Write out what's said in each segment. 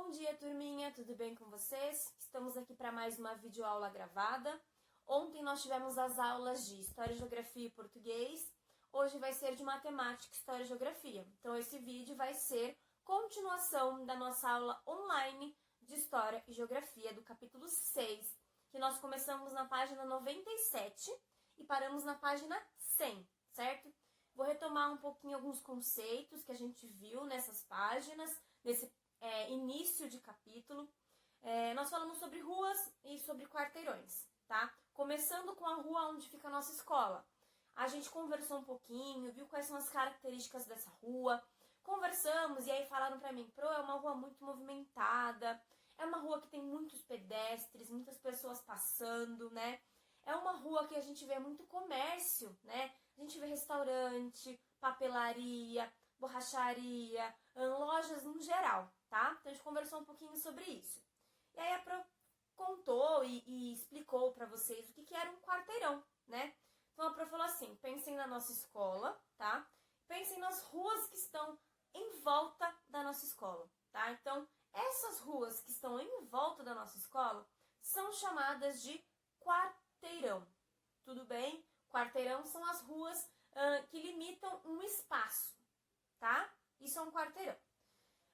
Bom dia, turminha, tudo bem com vocês? Estamos aqui para mais uma videoaula gravada. Ontem nós tivemos as aulas de História, Geografia e Português. Hoje vai ser de Matemática, História e Geografia. Então esse vídeo vai ser continuação da nossa aula online de História e Geografia do capítulo 6, que nós começamos na página 97 e paramos na página 100, certo? Vou retomar um pouquinho alguns conceitos que a gente viu nessas páginas, nesse início de capítulo. Nós falamos sobre ruas e sobre quarteirões, tá? Começando com a rua onde fica a nossa escola. A gente conversou um pouquinho, viu quais são as características dessa rua. Conversamos e aí falaram pra mim, é uma rua muito movimentada, é uma rua que tem muitos pedestres, muitas pessoas passando, né? É uma rua que a gente vê muito comércio, né? A gente vê restaurante, papelaria, borracharia, lojas no geral, tá? Então a gente conversou um pouquinho sobre isso. E aí a Pro contou e explicou pra vocês o que era um quarteirão, né? Então a Pro falou assim, pensem na nossa escola, tá? Pensem nas ruas que estão em volta da nossa escola, tá? Então, essas ruas que estão em volta da nossa escola são chamadas de quarteirão. Tudo bem? Quarteirão são as ruas que limitam um espaço, tá? Isso é um quarteirão.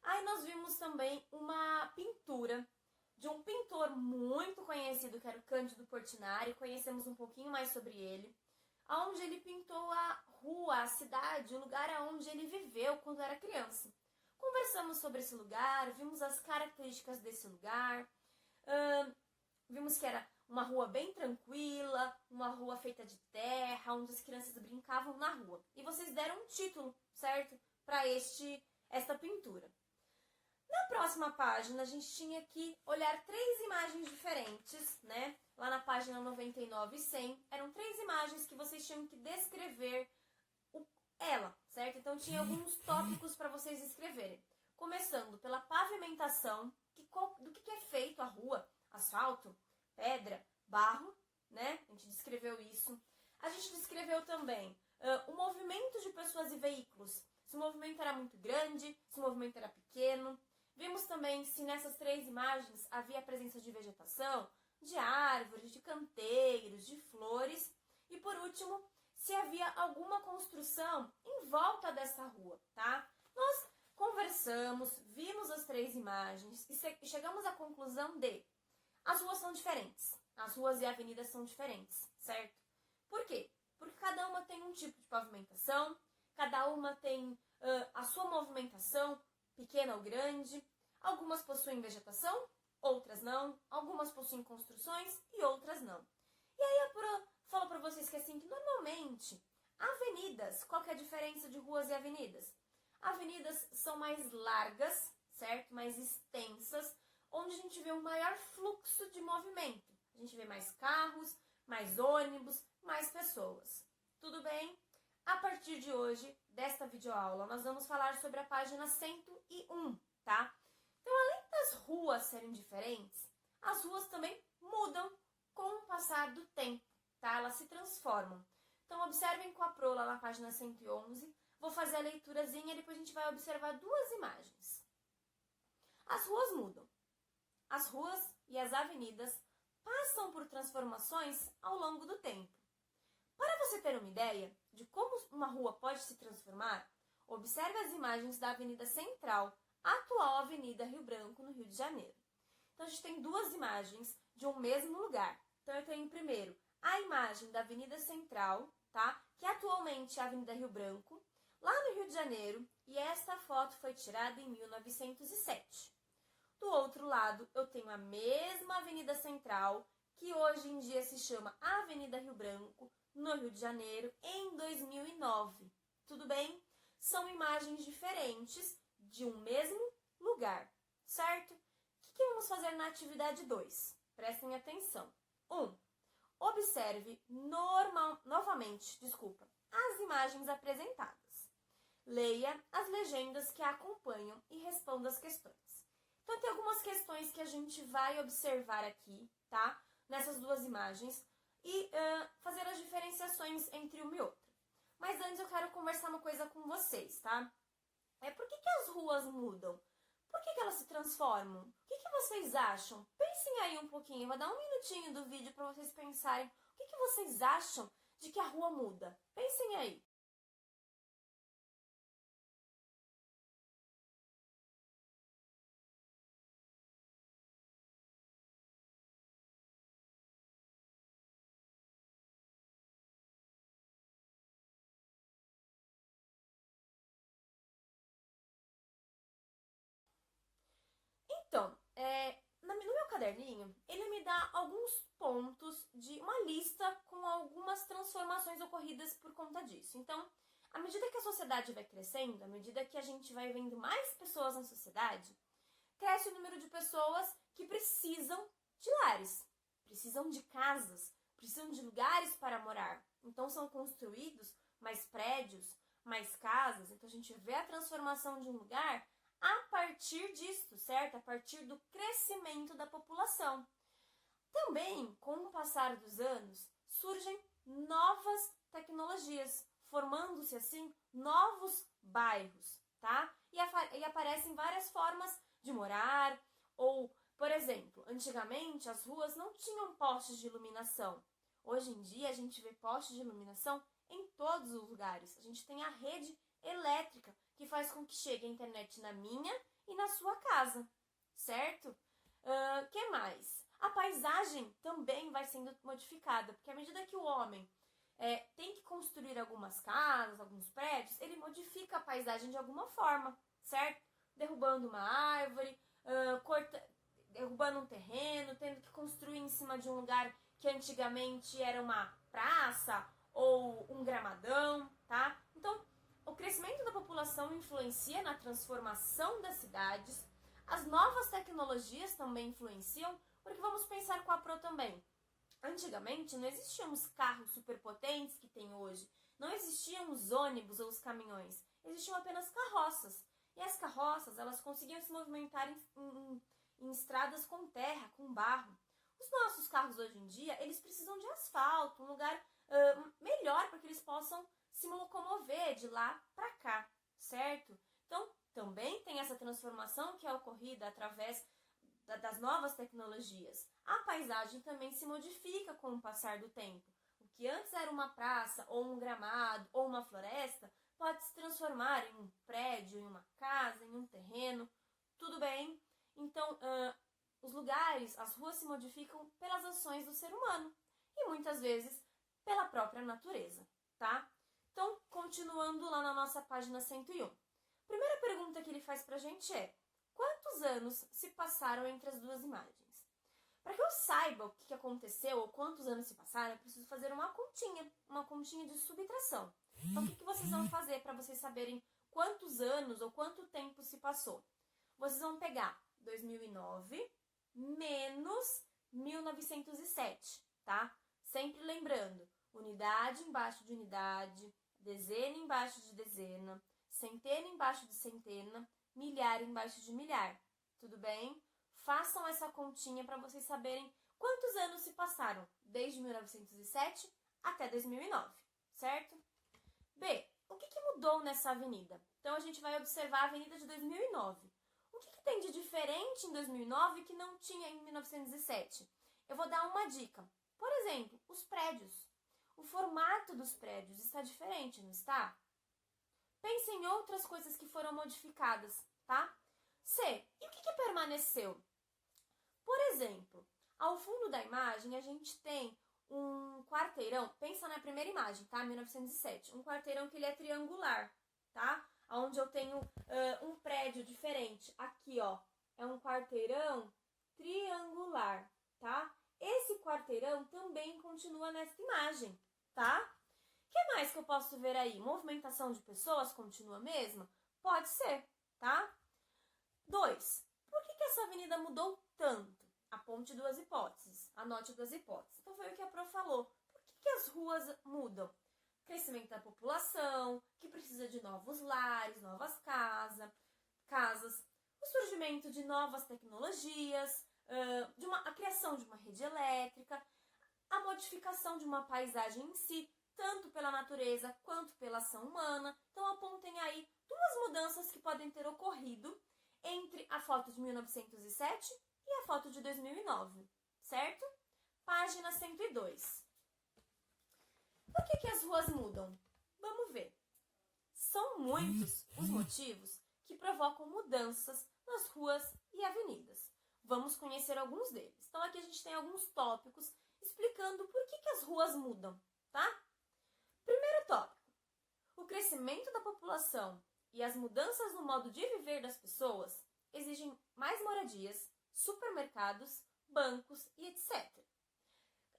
Aí nós vimos também uma pintura de um pintor muito conhecido, que era o Cândido Portinari. Conhecemos um pouquinho mais sobre ele. Onde ele pintou a rua, a cidade, o lugar onde ele viveu quando era criança. Conversamos sobre esse lugar, vimos as características desse lugar, vimos que era uma rua bem tranquila, uma rua feita de terra, onde as crianças brincavam na rua. E vocês deram um título, certo? Para esta pintura. Na próxima página, a gente tinha que olhar 3 imagens diferentes, né? Lá na página 99 e 100, eram 3 imagens que vocês tinham que descrever ela, certo? Então, tinha alguns tópicos para vocês escreverem. Começando pela pavimentação, do que é feito a rua, asfalto, pedra, barro, né? A gente descreveu isso. A gente descreveu também o movimento de pessoas e veículos. Se o movimento era muito grande, se o movimento era pequeno. Vimos também se nessas 3 imagens havia a presença de vegetação, de árvores, de canteiros, de flores. E por último, se havia alguma construção em volta dessa rua, tá? Nós conversamos, vimos as 3 imagens e chegamos à conclusão de as ruas são diferentes. As ruas e avenidas são diferentes, certo? Por quê? Porque cada uma tem um tipo de pavimentação, cada uma tem a sua movimentação, pequena ou grande. Algumas possuem vegetação, outras não. Algumas possuem construções e outras não. E aí a Pro falou para vocês que assim, que normalmente avenidas, qual que é a diferença de ruas e avenidas? Avenidas são mais largas, certo? Mais extensas, onde a gente vê um maior fluxo de movimento. A gente vê mais carros, mais ônibus, mais pessoas. Tudo bem? A partir de hoje, desta videoaula, nós vamos falar sobre a página 101, tá? Então, além das ruas serem diferentes, as ruas também mudam com o passar do tempo, tá? Elas se transformam. Então, observem com a Pro lá na página 111. Vou fazer a leiturazinha e depois a gente vai observar 2 imagens. As ruas mudam. As ruas e as avenidas passam por transformações ao longo do tempo. Para você ter uma ideia de como uma rua pode se transformar, observe as imagens da Avenida Central, atual Avenida Rio Branco, no Rio de Janeiro. Então, a gente tem 2 imagens de um mesmo lugar. Então, eu tenho primeiro a imagem da Avenida Central, tá? Que atualmente é a Avenida Rio Branco, lá no Rio de Janeiro, e esta foto foi tirada em 1907. Do outro lado, eu tenho a mesma Avenida Central, que hoje em dia se chama Avenida Rio Branco, no Rio de Janeiro, em 2009. Tudo bem? São imagens diferentes de um mesmo lugar, certo? O que vamos fazer na atividade 2? Prestem atenção. 1. Observe novamente as imagens apresentadas. Leia as legendas que a acompanham e responda as questões. Então, tem algumas questões que a gente vai observar aqui, tá? Nessas 2 imagens e fazer as diferenciações entre uma e outra. Mas antes eu quero conversar uma coisa com vocês, tá? Por que as ruas mudam? Por que elas se transformam? O que vocês acham? Pensem aí um pouquinho, eu vou dar um minutinho do vídeo para vocês pensarem. O que vocês acham de que a rua muda? Pensem aí. Então, no meu caderninho, ele me dá alguns pontos de uma lista com algumas transformações ocorridas por conta disso. Então, à medida que a sociedade vai crescendo, à medida que a gente vai vendo mais pessoas na sociedade, cresce o número de pessoas que precisam de lares, precisam de casas, precisam de lugares para morar. Então, são construídos mais prédios, mais casas. Então, a gente vê a transformação de um lugar a partir disso, certo? A partir do crescimento da população. Também, com o passar dos anos, surgem novas tecnologias, formando-se assim novos bairros, tá? E aparecem várias formas de morar, ou, por exemplo, antigamente as ruas não tinham postes de iluminação. Hoje em dia a gente vê postes de iluminação em todos os lugares. A gente tem a rede elétrica, que faz com que chegue a internet na minha e na sua casa, certo? Que mais? A paisagem também vai sendo modificada, porque à medida que o homem tem que construir algumas casas, alguns prédios, ele modifica a paisagem de alguma forma, certo? Derrubando uma árvore, derrubando um terreno, tendo que construir em cima de um lugar que antigamente era uma praça ou um gramadão, tá? Então, o crescimento da população influencia na transformação das cidades. As novas tecnologias também influenciam, porque vamos pensar com a Pro também. Antigamente não existiam os carros superpotentes que tem hoje, não existiam os ônibus ou os caminhões, existiam apenas carroças. E as carroças, elas conseguiam se movimentar em estradas com terra, com barro. Os nossos carros hoje em dia, eles precisam de asfalto, um lugar melhor para que eles possam se locomover de lá para cá, certo? Então, também tem essa transformação que é ocorrida através das novas tecnologias. A paisagem também se modifica com o passar do tempo. O que antes era uma praça, ou um gramado, ou uma floresta, pode se transformar em um prédio, em uma casa, em um terreno, tudo bem? Então, os lugares, as ruas se modificam pelas ações do ser humano e muitas vezes pela própria natureza, tá? Então, continuando lá na nossa página 101. Primeira pergunta que ele faz pra gente é: quantos anos se passaram entre as duas imagens? Para que eu saiba o que aconteceu ou quantos anos se passaram, eu preciso fazer uma continha de subtração. Então, o que vocês vão fazer para vocês saberem quantos anos ou quanto tempo se passou? Vocês vão pegar 2009 menos 1907, tá? Sempre lembrando, unidade embaixo de unidade, dezena embaixo de dezena, centena embaixo de centena, milhar embaixo de milhar. Tudo bem? Façam essa continha para vocês saberem quantos anos se passaram desde 1907 até 2009, certo? B. O que mudou nessa avenida? Então, a gente vai observar a avenida de 2009. O que tem de diferente em 2009 que não tinha em 1907? Eu vou dar uma dica. Por exemplo, os prédios. O formato dos prédios está diferente, não está? Pense em outras coisas que foram modificadas, tá? C. E o que permaneceu? Por exemplo, ao fundo da imagem a gente tem um quarteirão. Pensa na primeira imagem, tá? 1907. Um quarteirão que ele é triangular, tá? Onde eu tenho um prédio diferente. Aqui, ó, é um quarteirão triangular, tá? Esse quarteirão também continua nessa imagem, tá? O que mais que eu posso ver aí? Movimentação de pessoas continua a mesma? Pode ser, tá? 2. Por que essa avenida mudou tanto? Aponte duas hipóteses. Anote duas hipóteses. Então foi o que a Pro falou. Por que as ruas mudam? Crescimento da população, que precisa de novos lares, novas casas, o surgimento de novas tecnologias, a criação de uma rede elétrica, a modificação de uma paisagem em si, tanto pela natureza quanto pela ação humana. Então apontem aí duas mudanças que podem ter ocorrido entre a foto de 1907 e a foto de 2009, certo? Página 102. Por que as ruas mudam? Vamos ver. São muitos os motivos que provocam mudanças nas ruas e avenidas. Vamos conhecer alguns deles. Então, aqui a gente tem alguns tópicos explicando por que as ruas mudam, tá? Primeiro tópico. O crescimento da população e as mudanças no modo de viver das pessoas exigem mais moradias, supermercados, bancos e etc.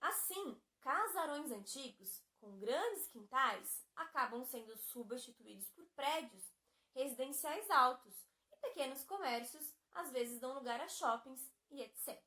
Assim, casarões antigos, com grandes quintais, acabam sendo substituídos por prédios residenciais altos e pequenos comércios, às vezes dão lugar a shoppings e etc.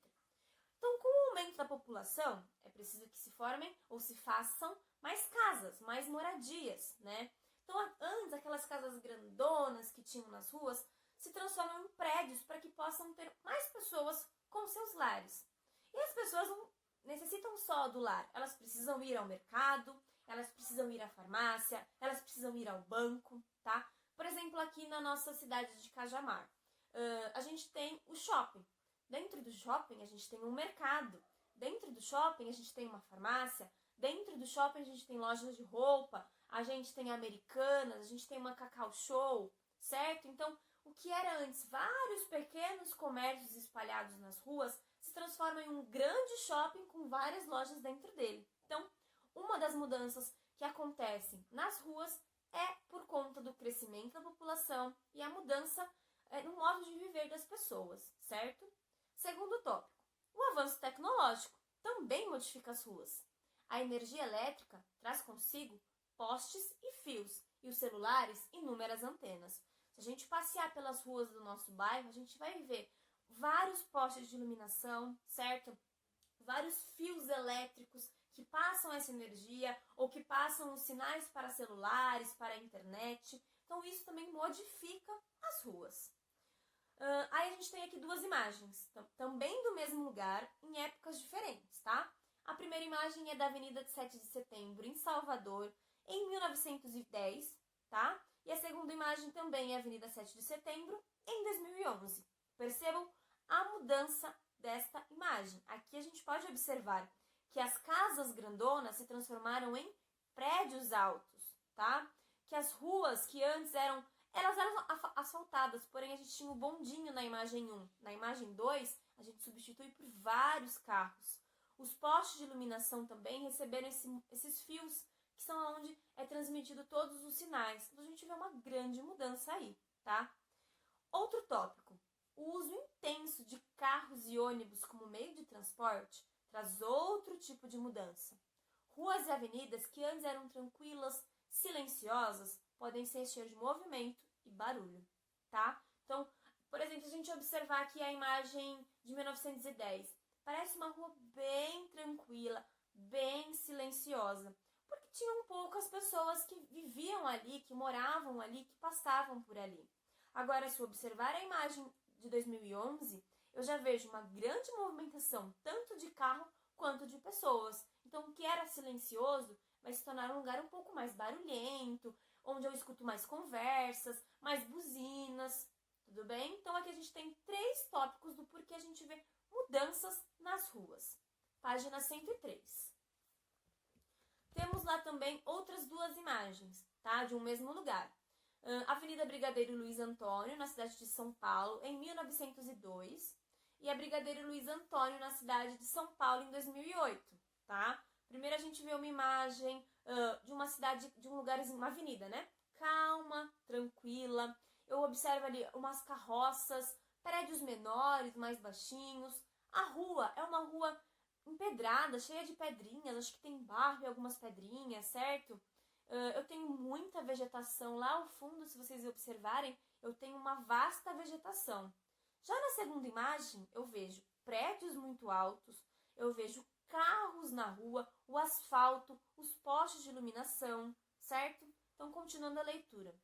Então, com o aumento da população, é preciso que se formem ou se façam mais casas, mais moradias, né? Então, antes, aquelas casas grandonas que tinham nas ruas se transformam em prédios para que possam ter mais pessoas com seus lares. E as pessoas não necessitam só do lar, elas precisam ir ao mercado, elas precisam ir à farmácia, elas precisam ir ao banco, tá? Por exemplo, aqui na nossa cidade de Cajamar, a gente tem o shopping. Dentro do shopping, a gente tem um mercado. Dentro do shopping, a gente tem uma farmácia. Dentro do shopping, a gente tem lojas de roupa. A gente tem Americanas, a gente tem uma Cacau Show, certo? Então, o que era antes vários pequenos comércios espalhados nas ruas se transforma em um grande shopping com várias lojas dentro dele. Então, uma das mudanças que acontecem nas ruas é por conta do crescimento da população e a mudança no modo de viver das pessoas, certo? Segundo tópico, o avanço tecnológico também modifica as ruas. A energia elétrica traz consigo postes e fios, e os celulares inúmeras antenas. Se a gente passear pelas ruas do nosso bairro, a gente vai ver vários postes de iluminação, certo? Vários fios elétricos que passam essa energia ou que passam os sinais para celulares, para a internet. Então, isso também modifica as ruas. Aí a gente tem aqui duas imagens, também do mesmo lugar, em épocas diferentes, tá? A primeira imagem é da Avenida de 7 de Setembro, em Salvador, em 1910, tá? E a segunda imagem também é a Avenida 7 de Setembro, em 2011. Percebam a mudança desta imagem. Aqui a gente pode observar que as casas grandonas se transformaram em prédios altos, tá? Que as ruas que antes eram asfaltadas, porém a gente tinha o bondinho na imagem 1. Na imagem 2, a gente substitui por vários carros. Os postes de iluminação também receberam esses fios, que são onde é transmitido todos os sinais. Então a gente vê uma grande mudança aí, tá? Outro tópico. O uso intenso de carros e ônibus como meio de transporte traz outro tipo de mudança. Ruas e avenidas que antes eram tranquilas, silenciosas, podem se encher de movimento e barulho, tá? Então, por exemplo, a gente observar aqui a imagem de 1910. Parece uma rua bem tranquila, bem silenciosa, porque tinham poucas pessoas que viviam ali, que moravam ali, que passavam por ali. Agora, se observar a imagem de 2011, eu já vejo uma grande movimentação, tanto de carro quanto de pessoas. Então, o que era silencioso vai se tornar um lugar um pouco mais barulhento, onde eu escuto mais conversas, mais buzinas, tudo bem? Então, aqui a gente tem 3 tópicos do porquê a gente vê mudanças nas ruas. Página 103. Temos lá também outras 2 imagens, tá? De um mesmo lugar. Avenida Brigadeiro Luiz Antônio, na cidade de São Paulo, em 1902. E a Brigadeiro Luiz Antônio, na cidade de São Paulo, em 2008, tá? Primeiro a gente vê uma imagem de uma cidade, de um lugarzinho, uma avenida, né? Calma, tranquila. Eu observo ali umas carroças, prédios menores, mais baixinhos. A rua é uma rua empedrada, cheia de pedrinhas. Acho que tem barro e algumas pedrinhas, certo? Eu tenho muita vegetação lá ao fundo, se vocês observarem, eu tenho uma vasta vegetação. Já na segunda imagem, eu vejo prédios muito altos, eu vejo carros na rua, o asfalto, os postes de iluminação, certo? Então, continuando a leitura.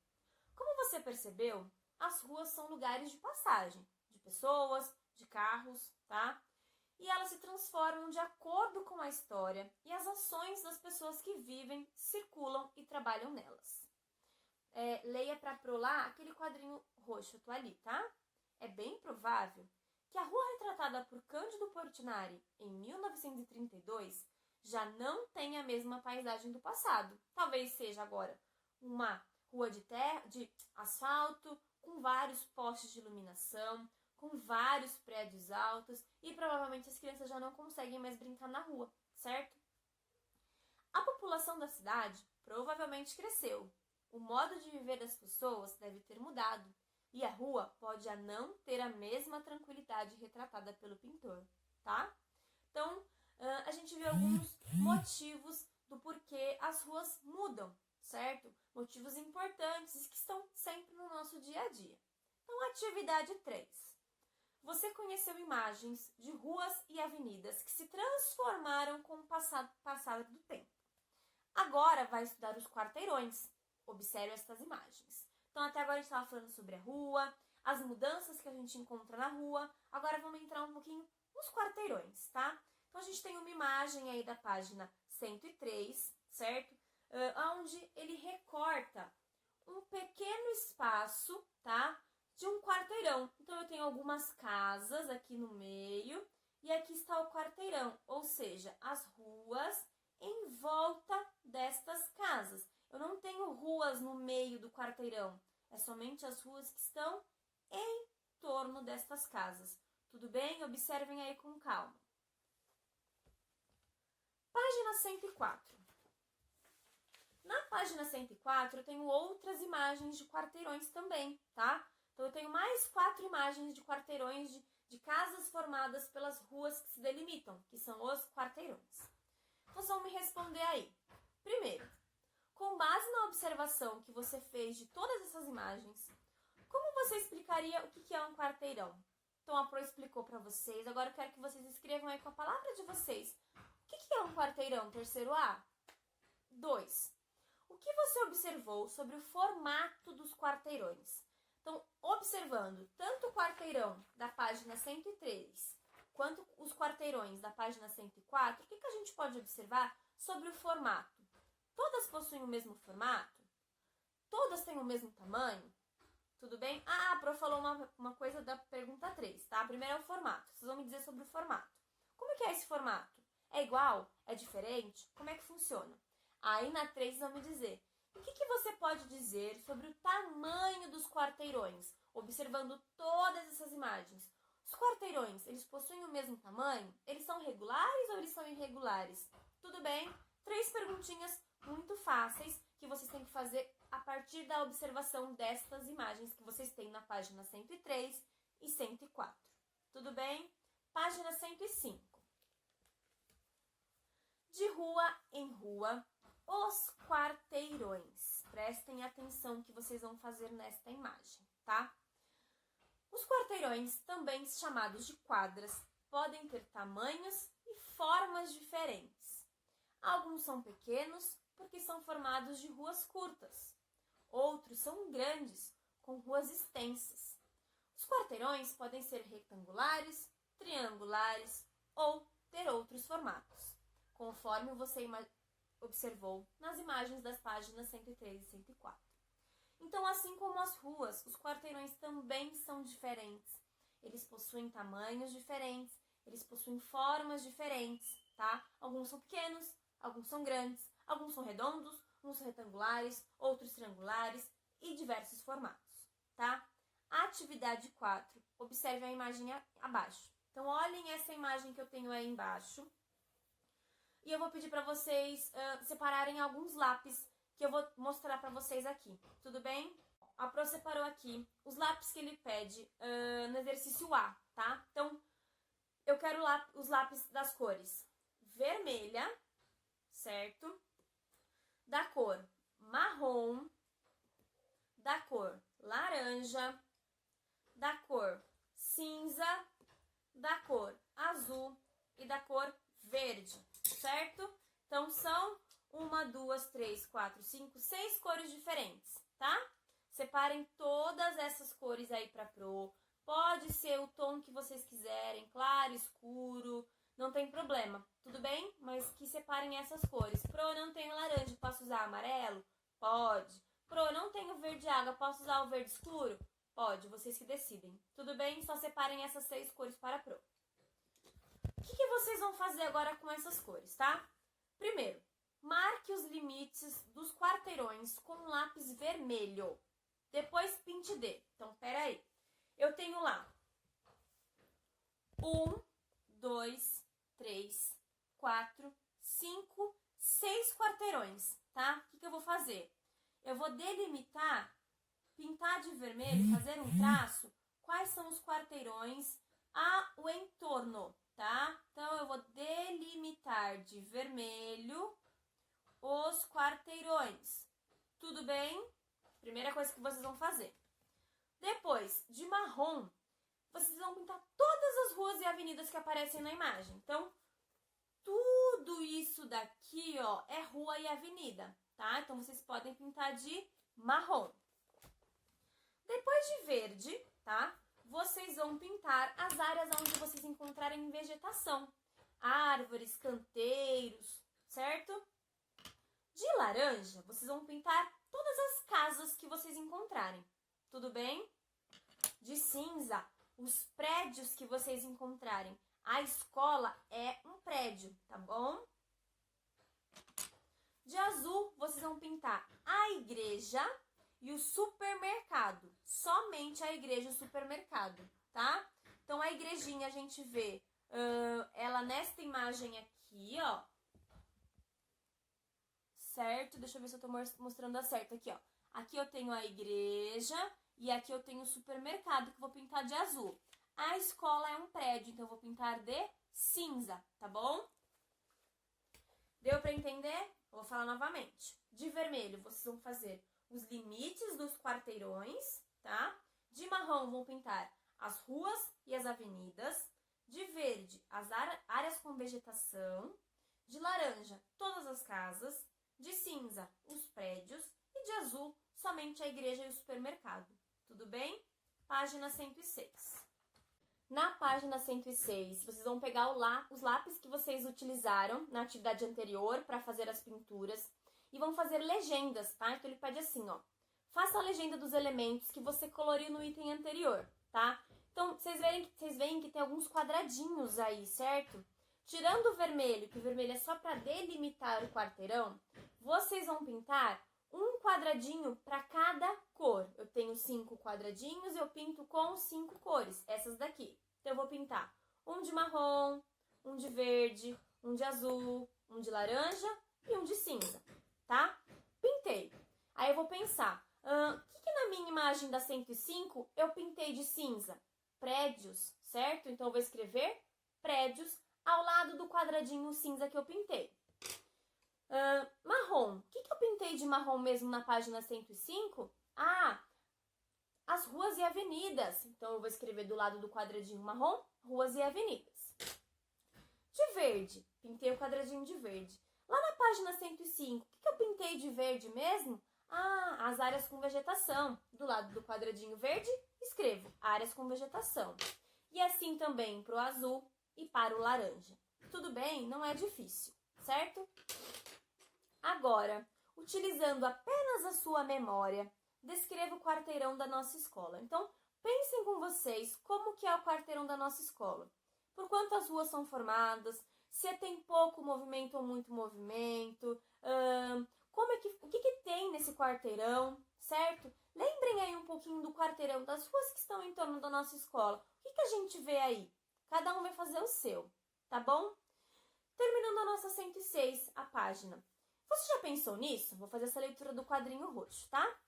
Como você percebeu, as ruas são lugares de passagem, de pessoas, de carros, tá? E elas se transformam de acordo com a história e as ações das pessoas que vivem, circulam e trabalham nelas. Leia para prolar aquele quadrinho roxo, eu tô ali, tá? é bem provável que a rua retratada por Cândido Portinari em 1932 já não tenha a mesma paisagem do passado. Talvez seja agora uma rua de terra, de asfalto, com vários postes de iluminação, com vários prédios altos e provavelmente as crianças já não conseguem mais brincar na rua, certo? A população da cidade provavelmente cresceu. O modo de viver das pessoas deve ter mudado e a rua pode já não ter a mesma tranquilidade retratada pelo pintor, tá? Então, a gente vê alguns motivos do porquê as ruas mudam, certo? Motivos importantes que estão sempre no nosso dia a dia. Então, atividade 3. Você conheceu imagens de ruas e avenidas que se transformaram com o passar do tempo. Agora vai estudar os quarteirões. Observe estas imagens. Então, até agora a gente estava falando sobre a rua, as mudanças que a gente encontra na rua. Agora vamos entrar um pouquinho nos quarteirões, tá? Então, a gente tem uma imagem aí da página 103, certo? Onde ele recorta um pequeno espaço, tá? De um quarteirão. Então, eu tenho algumas casas aqui no meio e aqui está o quarteirão, ou seja, as ruas em volta destas casas. Eu não tenho ruas no meio do quarteirão, é somente as ruas que estão em torno destas casas. Tudo bem? Observem aí com calma. Página 104. Na página 104, eu tenho outras imagens de quarteirões também, tá? Então, eu tenho mais 4 imagens de quarteirões de casas formadas pelas ruas que se delimitam, que são os quarteirões. Vocês vão me responder aí. Primeiro, com base na observação que você fez de todas essas imagens, como você explicaria o que é um quarteirão? Então, a Pro explicou para vocês. Agora eu quero que vocês escrevam aí com a palavra de vocês. O que é um quarteirão, terceiro A? 2. O que você observou sobre o formato dos quarteirões? Então, observando tanto o quarteirão da página 103 quanto os quarteirões da página 104, o que a gente pode observar sobre o formato? Todas possuem o mesmo formato? Todas têm o mesmo tamanho? Tudo bem? A Pro falou uma coisa da pergunta 3, tá? A primeira é o formato. Vocês vão me dizer sobre o formato. Como que é esse formato? É igual? É diferente? Como é que funciona? Aí na 3 vão me dizer, o que você pode dizer sobre o tamanho dos quarteirões, observando todas essas imagens? Os quarteirões, eles possuem o mesmo tamanho? Eles são regulares ou eles são irregulares? Tudo bem? 3 perguntinhas muito fáceis que vocês têm que fazer a partir da observação destas imagens que vocês têm na página 103 e 104. Tudo bem? Página 105. De rua em rua, os quarteirões. Prestem atenção que vocês vão fazer nesta imagem, tá? Os quarteirões, também chamados de quadras, podem ter tamanhos e formas diferentes. Alguns são pequenos porque são formados de ruas curtas. Outros são grandes, com ruas extensas. Os quarteirões podem ser retangulares, triangulares ou ter outros formatos, conforme você observou nas imagens das páginas 103 e 104. Então, assim como as ruas, os quarteirões também são diferentes. Eles possuem tamanhos diferentes, eles possuem formas diferentes, tá? Alguns são pequenos, alguns são grandes, alguns são redondos, uns são retangulares, outros triangulares e diversos formatos, tá? Atividade 4. Observe a imagem abaixo. Então, olhem essa imagem que eu tenho aí embaixo. E eu vou pedir para vocês separarem alguns lápis que eu vou mostrar para vocês aqui. Tudo bem? A Pro separou aqui os lápis que ele pede no exercício A, tá? Então, eu quero os lápis das cores vermelha, certo? Da cor marrom, da cor laranja, da cor cinza, da cor azul e da cor verde, certo? Então, são 1, 2, 3, 4, 5, 6 cores diferentes, tá? Separem todas essas cores aí pra Pro. Pode ser o tom que vocês quiserem, claro, escuro, não tem problema, tudo bem? Mas que separem essas cores. Pro, não tenho laranja, posso usar amarelo? Pode. Pro, não tenho verde água, posso usar o verde escuro? Pode, vocês que decidem. Tudo bem? Só separem essas 6 cores para a prova. O que vocês vão fazer agora com essas cores, tá? Primeiro, marque os limites dos quarteirões com um lápis vermelho. Depois pinte D. Então, peraí. Eu tenho lá 1, 2, 3, 4, 5, 6 quarteirões, tá? O que eu vou fazer? Eu vou delimitar, pintar de vermelho, fazer um traço, quais são os quarteirões ao entorno, tá? Então, eu vou delimitar de vermelho os quarteirões. Tudo bem? Primeira coisa que vocês vão fazer. Depois, de marrom, vocês vão pintar todas as ruas e avenidas que aparecem na imagem. Então, tudo isso daqui, ó, é rua e avenida, tá? Então, vocês podem pintar de marrom. Depois de verde, tá? Vocês vão pintar as áreas onde vocês encontrarem vegetação. Árvores, canteiros, certo? De laranja, vocês vão pintar todas as casas que vocês encontrarem. Tudo bem? De cinza, os prédios que vocês encontrarem. A escola é um prédio, tá bom? De azul, vocês vão pintar a igreja e o supermercado. Somente a igreja e o supermercado, tá? Então, a igrejinha a gente vê ela nesta imagem aqui, ó. Certo? Deixa eu ver se eu tô mostrando a certa aqui, ó. Aqui eu tenho a igreja e aqui eu tenho o supermercado, que eu vou pintar de azul. A escola é um prédio, então eu vou pintar de cinza, tá bom? Deu pra entender? Eu vou falar novamente. De vermelho, vocês vão fazer os limites dos quarteirões, tá? De marrom, vão pintar as ruas e as avenidas. De verde, as áreas com vegetação. De laranja, todas as casas. De cinza, os prédios. E de azul, somente a igreja e o supermercado. Tudo bem? Página 106. Na página 106, vocês vão pegar os lápis que vocês utilizaram na atividade anterior para fazer as pinturas e vão fazer legendas, tá? Então, ele pede assim, ó. Faça a legenda dos elementos que você coloriu no item anterior, tá? Então, vocês veem que tem alguns quadradinhos aí, certo? Tirando o vermelho, que o vermelho é só para delimitar o quarteirão, vocês vão pintar um quadradinho para cada cor. Eu tenho 5 quadradinhos e eu pinto com 5 cores, essas daqui. Então, eu vou pintar um de marrom, um de verde, um de azul, um de laranja e um de cinza, tá? Pintei. Aí, eu vou pensar, o que na minha imagem da 105 eu pintei de cinza? Prédios, certo? Então, eu vou escrever prédios ao lado do quadradinho cinza que eu pintei. Marrom. O que eu pintei de marrom mesmo na página 105? As ruas e avenidas. Então, eu vou escrever do lado do quadradinho marrom, ruas e avenidas. De verde. Pintei o quadradinho de verde. Lá na página 105, o que eu pintei de verde mesmo? As áreas com vegetação. Do lado do quadradinho verde, escrevo áreas com vegetação. E assim também para o azul e para o laranja. Tudo bem? Não é difícil, certo? Agora, utilizando apenas a sua memória, descreva o quarteirão da nossa escola. Então, pensem com vocês como que é o quarteirão da nossa escola. Por quantas ruas são formadas, se tem pouco movimento ou muito movimento, o que tem nesse quarteirão, certo? Lembrem aí um pouquinho do quarteirão, das ruas que estão em torno da nossa escola. O que a gente vê aí? Cada um vai fazer o seu, tá bom? Terminando a nossa 106, a página. Você já pensou nisso? Vou fazer essa leitura do quadrinho roxo, tá?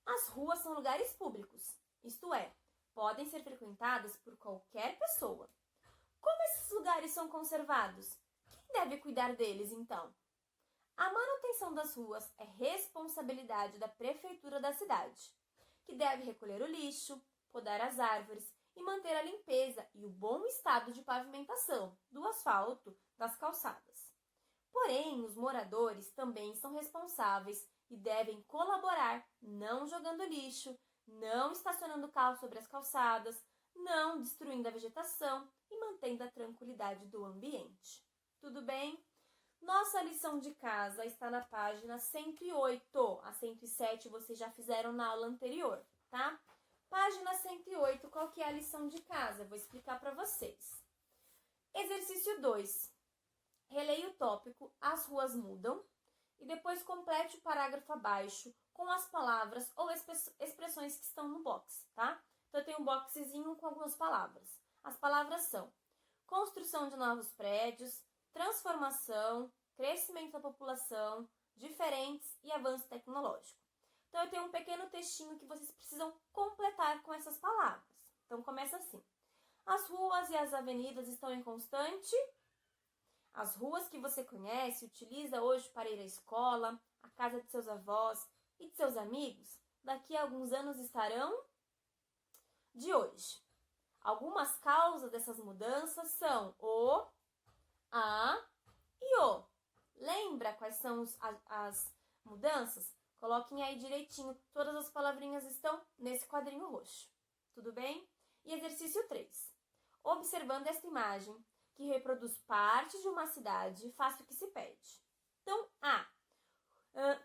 As ruas são lugares públicos, isto é, podem ser frequentadas por qualquer pessoa. Como esses lugares são conservados? Quem deve cuidar deles, então? A manutenção das ruas é responsabilidade da prefeitura da cidade, que deve recolher o lixo, podar as árvores e manter a limpeza e o bom estado de pavimentação, do asfalto, das calçadas. Porém, os moradores também são responsáveis e devem colaborar, não jogando lixo, não estacionando carros sobre as calçadas, não destruindo a vegetação e mantendo a tranquilidade do ambiente. Tudo bem? Nossa lição de casa está na página 108. A 107 vocês já fizeram na aula anterior, tá? Página 108, qual que é a lição de casa? Eu vou explicar para vocês. Exercício 2. Releia o tópico As ruas mudam e depois complete o parágrafo abaixo com as palavras ou expressões que estão no box, tá? Então, eu tenho um boxezinho com algumas palavras. As palavras são construção de novos prédios, transformação, crescimento da população, diferentes e avanço tecnológico. Então, eu tenho um pequeno textinho que vocês precisam completar com essas palavras. Então, começa assim. As ruas e as avenidas estão em constante. As ruas que você conhece, utiliza hoje para ir à escola, à casa de seus avós e de seus amigos, daqui a alguns anos estarão de hoje. Algumas causas dessas mudanças são o, a e o. Lembra quais são as mudanças? Coloquem aí direitinho. Todas as palavrinhas estão nesse quadrinho roxo. Tudo bem? E exercício 3. Observando esta imagem, que reproduz parte de uma cidade, faça o que se pede. Então, A.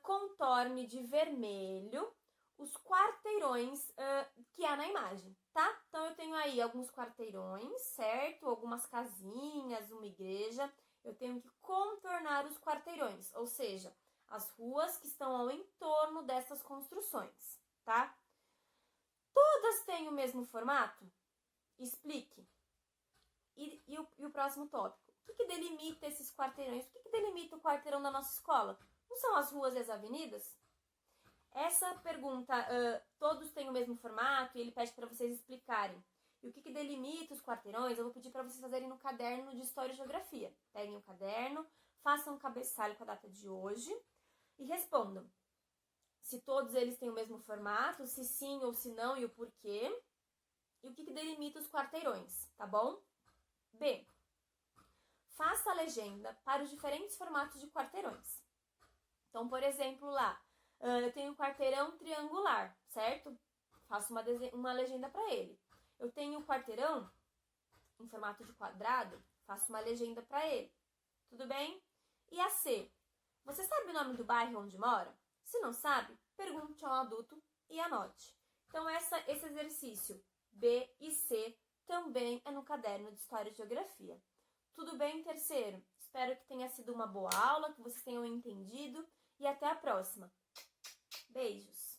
Contorne de vermelho os quarteirões que há na imagem, tá? Então, eu tenho aí alguns quarteirões, certo? Algumas casinhas, uma igreja. Eu tenho que contornar os quarteirões, ou seja, as ruas que estão ao entorno dessas construções, tá? Todas têm o mesmo formato? Explique. E o próximo tópico. O que delimita esses quarteirões? O que delimita o quarteirão da nossa escola? Não são as ruas e as avenidas? Essa pergunta, todos têm o mesmo formato, e ele pede para vocês explicarem. E o que delimita os quarteirões, eu vou pedir para vocês fazerem no caderno de História e Geografia. Peguem o caderno, façam um cabeçalho com a data de hoje e respondam se todos eles têm o mesmo formato, se sim ou se não e o porquê. E o que delimita os quarteirões, tá bom? B. Faça a legenda para os diferentes formatos de quarteirões. Então, por exemplo, lá, eu tenho um quarteirão triangular, certo? Faço uma legenda para ele. Eu tenho um quarteirão em formato de quadrado, faço uma legenda para ele. Tudo bem? E a C. Você sabe o nome do bairro onde mora? Se não sabe, pergunte ao adulto e anote. Então, esse exercício B e C também é no caderno de História e Geografia. Tudo bem, terceiro? Espero que tenha sido uma boa aula, que vocês tenham entendido e até a próxima. Beijos!